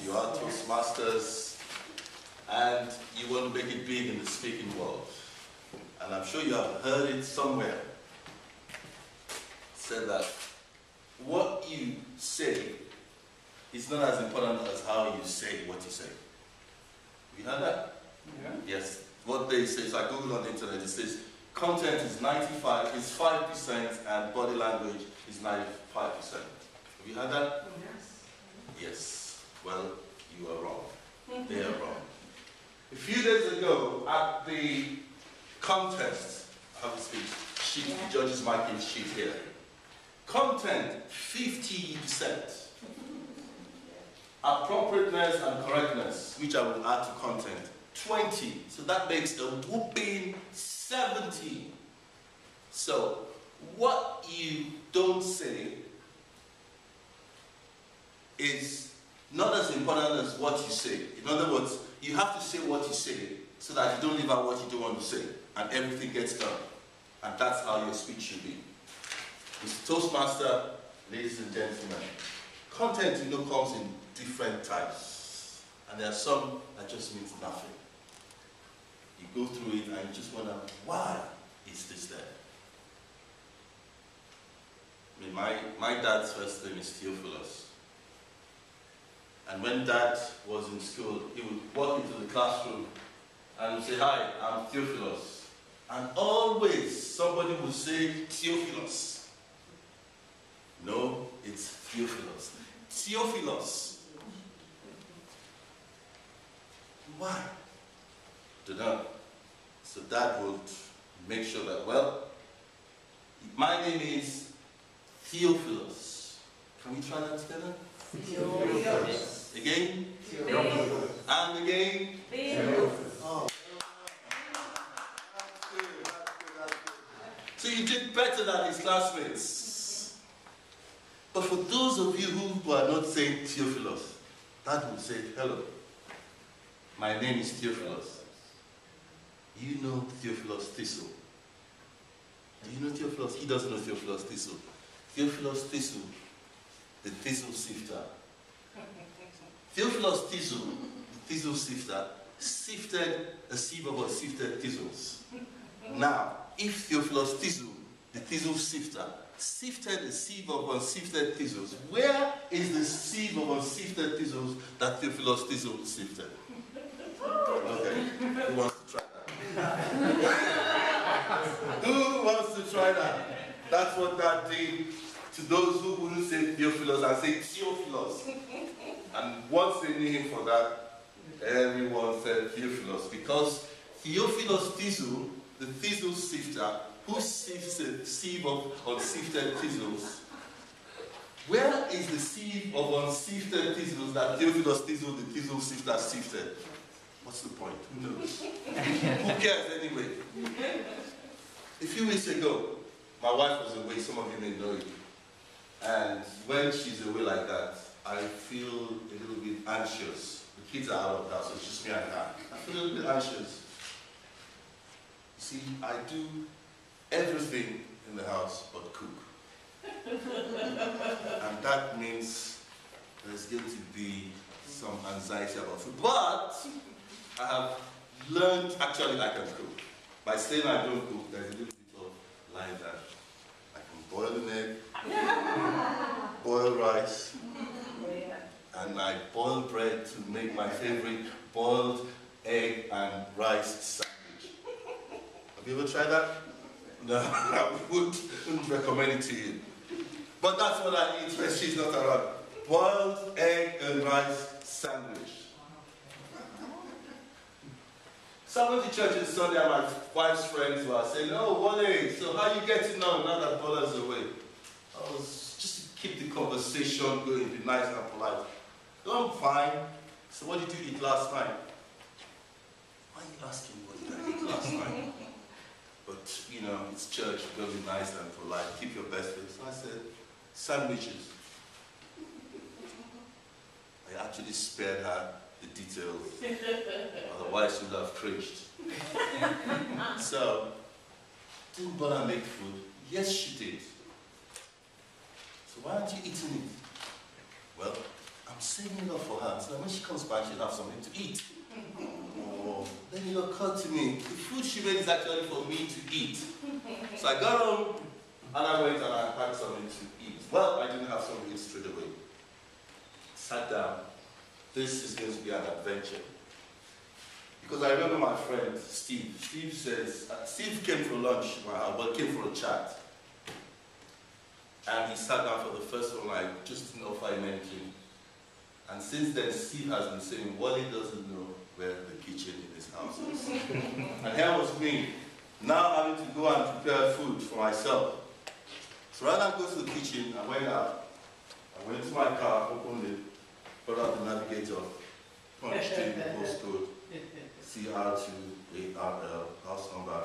You are Toastmasters, and you want to make it big in the speaking world. And I'm sure you have heard it somewhere. Said that what you say is not as important as how you say what you say. You heard that? Yeah. Yes. What they say, so I Googled on the internet, it says content is 5% and body language is 95%. Have you heard that? Yes. Yes. Well, you are wrong. They are wrong. A few days ago at the contest, I have a speech sheet, the judges marking sheet here. Content 50%. Appropriateness and correctness, which I will add to content, 20. So that makes a whooping 70. So what you don't say is not as important as what you say. In other words, you have to say what you say so that you don't leave out what you don't want to say, and everything gets done. And that's how your speech should be. Mr. Toastmaster, ladies and gentlemen, content, comes in different types. And there are some that just means nothing. You go through it and you just wonder, why is this there? I mean, my dad's first name is Theophilus. And when Dad was in school, he would walk into the classroom and say, "Hi, I'm Theophilus." And always somebody would say Theophilus. No, it's Theophilus. Theophilus. Why? Don't know. So Dad would make sure that, well, my name is Theophilus. Can we try that together? Theophilus. Again? Theophilus. And again? Theophilus. Oh. That's good, that's good. So you did better than his classmates. But for those of you who are not saying Theophilus, that would say, "Hello, my name is Theophilus." You know Theophilus Thistle. Do you know Theophilus? He doesn't know Theophilus Thistle. Theophilus Thistle, the thistle sifter. Theophilus Thistle, the thistle sifter, sifted a sieve of unsifted thistles. Now, if Theophilus Thistle, the thistle sifter, sifted a sieve of unsifted thistles, where is the sieve of unsifted thistles that Theophilus Thistle sifted? Okay, who wants to try that? Who wants to try that? That's what Dad did to those who wouldn't say Theophilus and say Theophilus. And once they knew him for that, everyone said Theophilus, because Theophilus Thistle, the thistle sifter, who sifts a sieve of unsifted thistles, where is the sieve of unsifted thistles that Theophilus Thistle, the thistle sifter, sifted? What's the point? Who knows? Who cares anyway? A few weeks ago, my wife was away, some of you may know it. And when she's away like that, I feel a little bit anxious. The kids are out of the house, so it's just me and her. I feel a little bit anxious. You see, I do everything in the house but cook. And that means there's going to be some anxiety about food. But I have learned, actually I can cook. By saying I don't cook, there's a little bit of lie that I can boil an egg, boil rice, and I boil bread to make my favorite boiled egg and rice sandwich. Have you ever tried that? No, I wouldn't recommend it to you. But that's what I eat when she's not around. Boiled egg and rice sandwich. So I went to church on Sunday and my wife's friends were saying, "Oh, Wale, so how are you getting on now that Paula's away?" I was just to keep the conversation going, be nice and polite. "Oh, I'm fine." "So what did you eat last night?" "Why are you asking what did I eat last night?" But, it's church, you've got to be nice and polite, keep your best face. So I said, "Sandwiches." I actually spared her the details, otherwise she would have cringed. So, didn't bother make food? Yes, she did. "So why aren't you eating it?" "Well, I'm saving it up for her, so that when she comes back, she'll have something to eat. Oh, then it occurred to me, the food she made is actually for me to eat. So I got home, and I went and I had something to eat. Well, I didn't have something to eat straight away. Sat down. This is going to be an adventure. Because I remember my friend, Steve. Steve says, Steve came for lunch, well, came for a chat. And he sat down for the first one, I just didn't offer him anything. And since then, Steve has been saying, Wally doesn't know where the kitchen in his house is. And here was me, now having to go and prepare food for myself. So rather than go to the kitchen, I went out, I went to my car, opened it, put out the navigator, punched in the postcode, CR2 8RL, house number,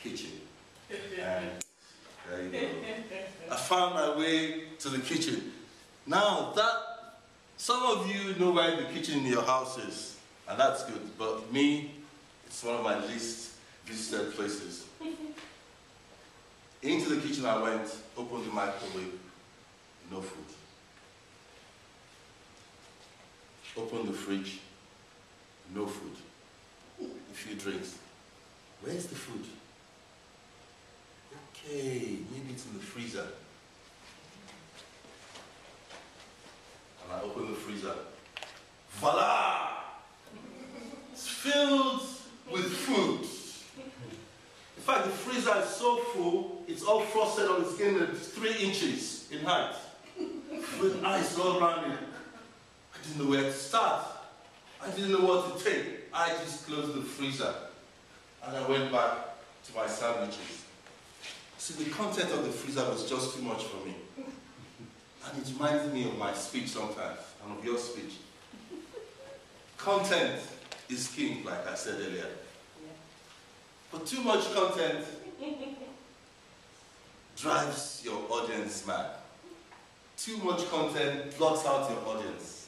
kitchen. And there you go. I found my way to the kitchen. Now some of you know where the kitchen in your house is, and that's good, but me, it's one of my least visited places. Into the kitchen I went, opened the microwave, no food. Opened the fridge, no food. A few drinks. Where's the food? Okay, maybe it's in the freezer. And I open the freezer. Voila! It's filled with food. In fact, the freezer is so full, it's all frosted on the skin that it's 3 inches in height. With ice all around it. I didn't know where to start. I didn't know what to take. I just closed the freezer. And I went back to my sandwiches. See, the content of the freezer was just too much for me. And it reminded me of my speech sometimes, and of your speech. Content is king, like I said earlier. Yeah. But too much content drives your audience mad. Too much content blocks out your audience.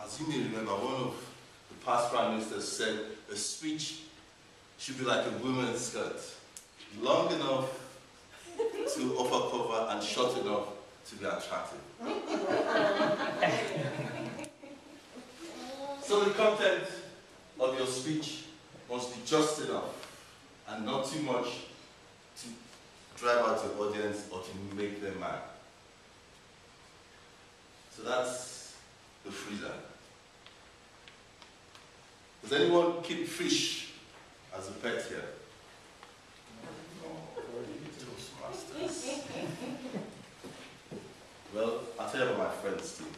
As you may remember, one of the past prime ministers said a speech should be like a woman's skirt. Long enough to offer cover and short enough to be attractive. So the content of your speech must be just enough and not too much to drive out your audience or to make them mad. So that's the freezer. Does anyone keep fish as a pet here? Toastmasters. Well, I'll tell you about my friend Steve.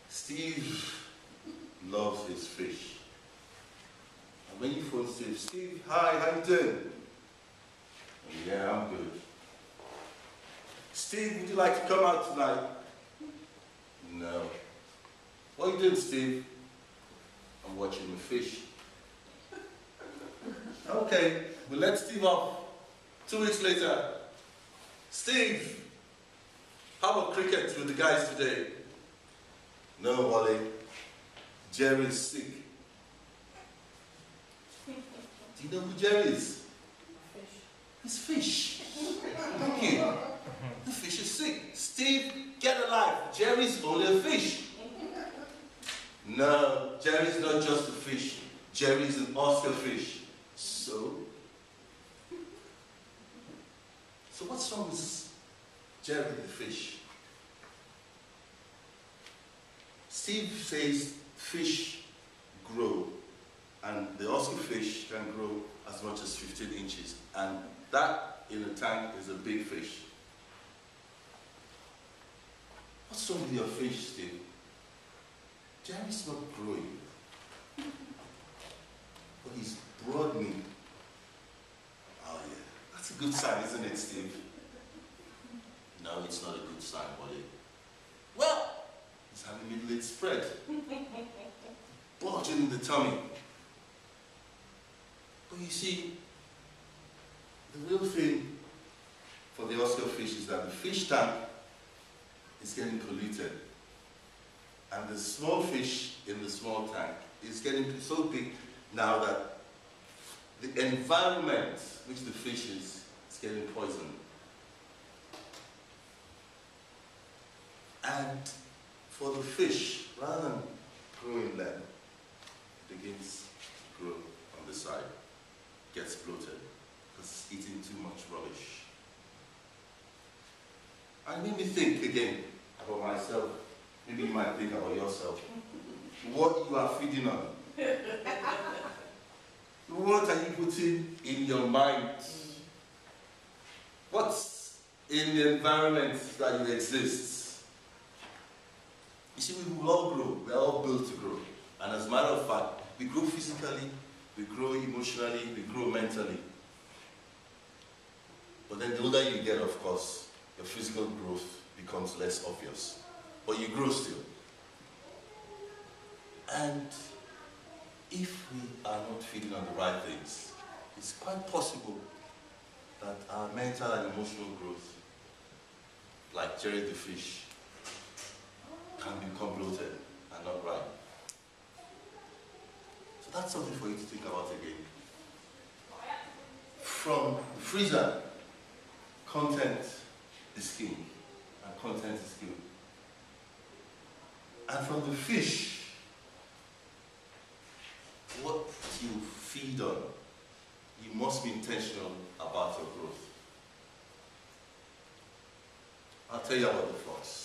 Steve loves his fish. And when you phone Steve, Steve, hi, how you doing? And yeah, I'm good. Steve, would you like to come out tonight? No. What are you doing, Steve? I'm watching the fish. Okay, we'll let Steve off. 2 weeks later, Steve, how about cricket with the guys today? No, Wally. Jerry's sick. Do you know who Jerry is? Fish. He's fish. Thank you. The fish is sick. Steve, get alive. Jerry's only a fish. No, Jerry's not just a fish. Jerry's an Oscar fish. So what's wrong with Jerry the fish? Steve says fish grow, and the Oscar fish can grow as much as 15 inches, and that in a tank is a big fish. What's wrong with your fish, Steve? Jerry's not growing, but he's broadening. Oh yeah, that's a good sign, isn't it, Steve? No, it's not a good sign, Wally. Well, he's having middle-aged spread. Bulging in the tummy. But you see, the real thing for the Oscar fish is that the fish tank is getting polluted. And the small fish in the small tank is getting so big now that the environment which the fish is getting poisoned. And For the fish, rather than growing length, it begins to grow on the side, gets bloated, because it's eating too much rubbish. And it made me think again about myself. Maybe you might think about yourself. What you are feeding on. What are you putting in your mind? What's in the environment that you exist? You see, we will all grow. We are all built to grow. And as a matter of fact, we grow physically, we grow emotionally, we grow mentally. But then the older you get, of course, your physical growth becomes less obvious. But you grow still. And if we are not feeding on the right things, it's quite possible that our mental and emotional growth, like Jerry the fish, can become bloated and not right. So that's something for you to think about again. From the freezer, content is king, and content is good. And from the fish, what you feed on, you must be intentional about your growth. I'll tell you about the fox.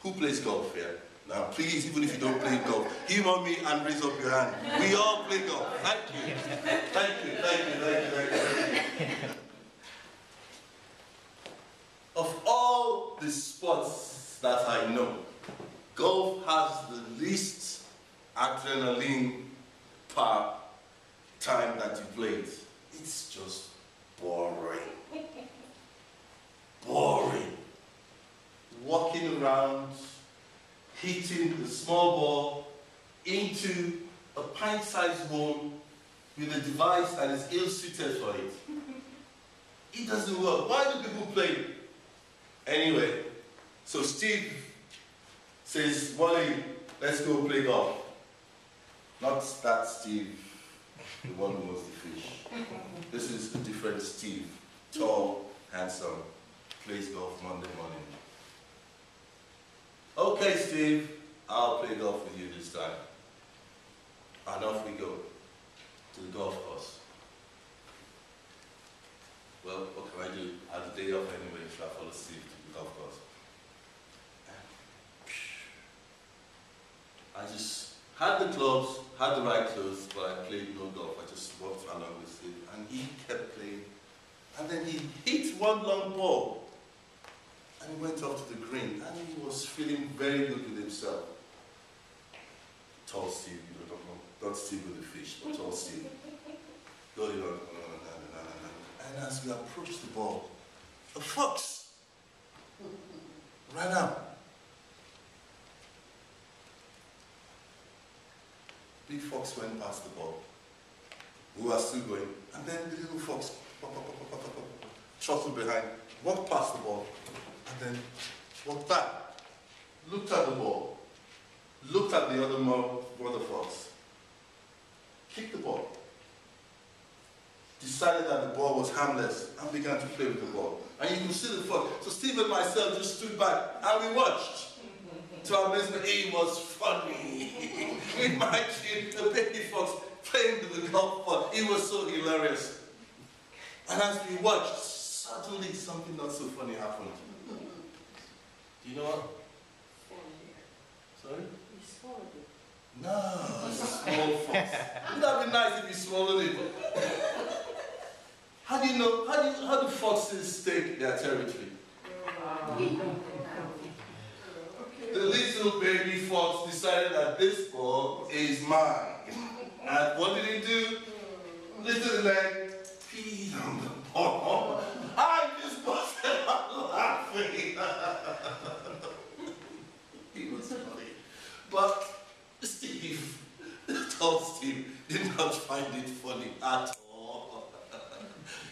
Who plays golf here? Now please, even if you don't play golf, humor me and raise up your hand. We all play golf. Thank you. Thank you, thank you, thank you, thank you, thank you. Of all the sports that I know, golf has the least adrenaline per time that you play it. It's just boring. Boring. Walking around, hitting the small ball into a pint-sized hole with a device that is ill-suited for it. It doesn't work. Why do people play it? Anyway, so Steve says, Wally, let's go play golf. Not that Steve, the one who was the fish. This is a different Steve. Tall, handsome, plays golf Monday morning. Okay, Steve, I'll play golf with you this time. And off we go to the golf course. Well, what can I do? I had the day off anyway, so I follow Steve to the golf course. I just had the clubs, had the right clothes, but I played no golf. I just walked along with Steve, and he kept playing. And then he hit one long ball, and he went off to the green, and he was feeling very good with himself. Tall Steve, you know, not Steve with the fish, but tall Steve. Going on. And as we approached the ball, a fox ran out. Big fox went past the ball. We were still going, and then the little fox trotted behind, walked past the ball, and then walked back, looked at the ball, looked at the other mother fox, kicked the ball, decided that the ball was harmless, and began to play with the ball. And you could see the fox. So Steve and myself just stood back, and we watched. To our amazement, it was funny. Imagine the baby fox playing with the golf ball. It was so hilarious. And as we watched, suddenly something not so funny happened. Do you know what? Sorry? You swallowed it. No, it's a small fox. Wouldn't that be nice if you swallowed it? How do you know? How do foxes stake their territory? The little baby fox decided that this ball is mine. And what did he do? Little leg peed on the ball. I just busted out laughing. It was funny. But Steve, tall Steve, did not find it funny at all.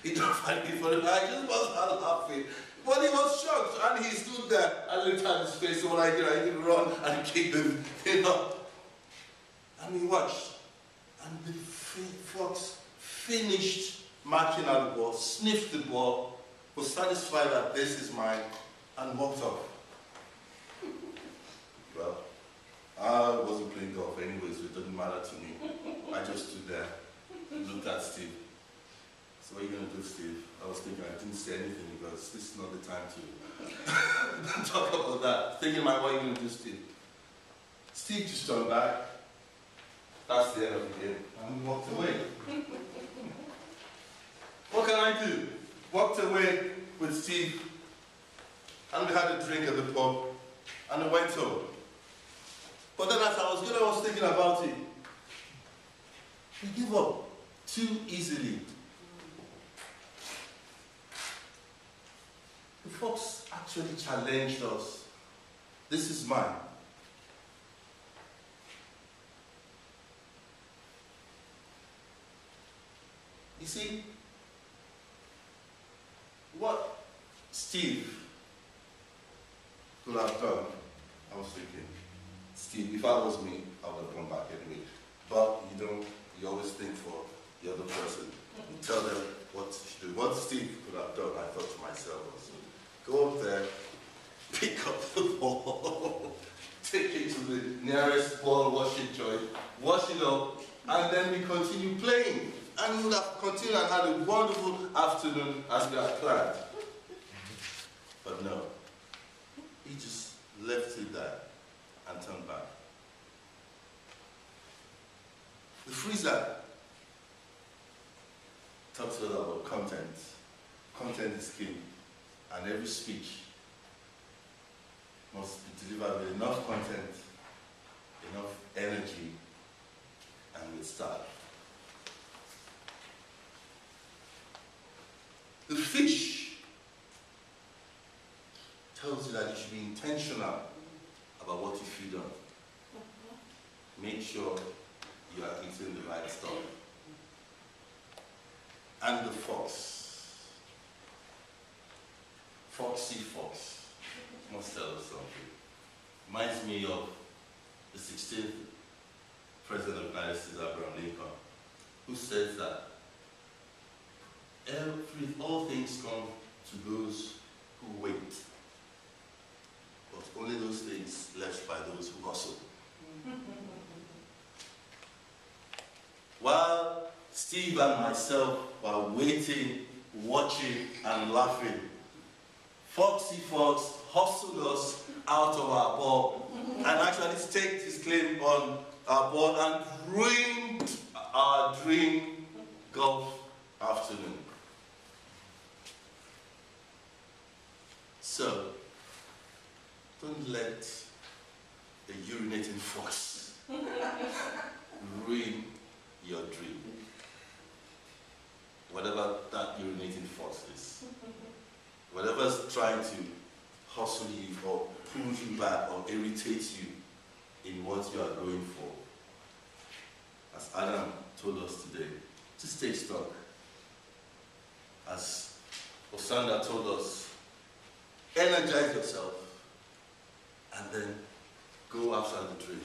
He didn't find it funny. I just was out laughing. But he was shocked, and he stood there and looked at his face. So what I did run and kick him, you know. And we watched. And the fox finished marking out the ball, sniffed the ball, was satisfied that this is mine, and walked off. matter to me. I just stood there, looked at Steve. So what are you going to do, Steve? I was thinking, I didn't say anything because this is not the time to talk about that. Thinking, what are you going to do, Steve? Steve just turned back. That's the end of the game. And walked away. What can I do? Walked away with Steve, and we had a drink at the pub, and I went home. But then as I was thinking about it. We give up too easily. The folks actually challenged us. This is mine. You see, what Steve could have done, I was thinking, Steve, if I was me, I would have gone back anyway. But you always think for the other person. You tell them what to do. What Steve could have done, I thought to myself, was go up there, pick up the ball, take it to the nearest ball washing joint, wash it up, and then we continue playing. And we would have continued and had a wonderful afternoon as we had planned. But no, he just left it there and turned back. The freezer talks a lot about content. Content is king, and every speech must be delivered with enough content, enough energy, and with style. The fish tells you that you should be intentional about what you feed on. Make sure you are eating the right stuff. And the fox. Foxy fox. Must tell us something. Reminds me of the 16th President of the United States, Abraham Lincoln, who says that all things come to those who wait, but only those things left by those who hustle. While Steve and myself were waiting, watching, and laughing, Foxy Fox hustled us out of our ball and actually staked his claim on our ball and ruined our dream golf afternoon. So, don't let a urinating fox ruin your dream. Whatever that urinating fox is. Whatever's trying to hustle you or pull you back or irritate you in what you are going for. As Adam told us today, just take stock. As Osanda told us, energize yourself and then go after the dream.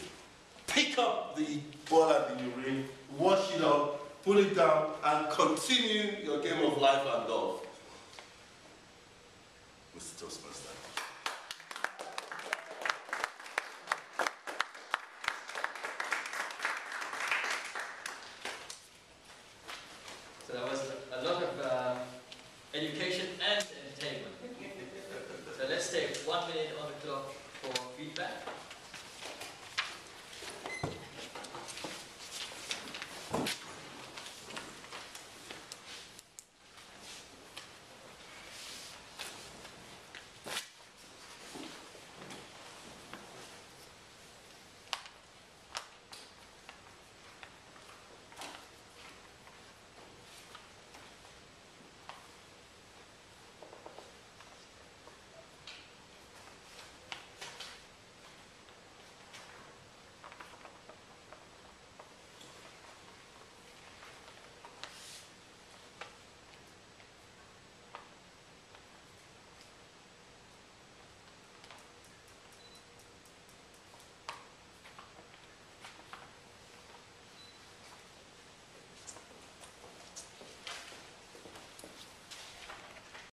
Pick up the ball at the urine, wash it up, put it down, and continue your game of life and golf. Mr. Toastmaster.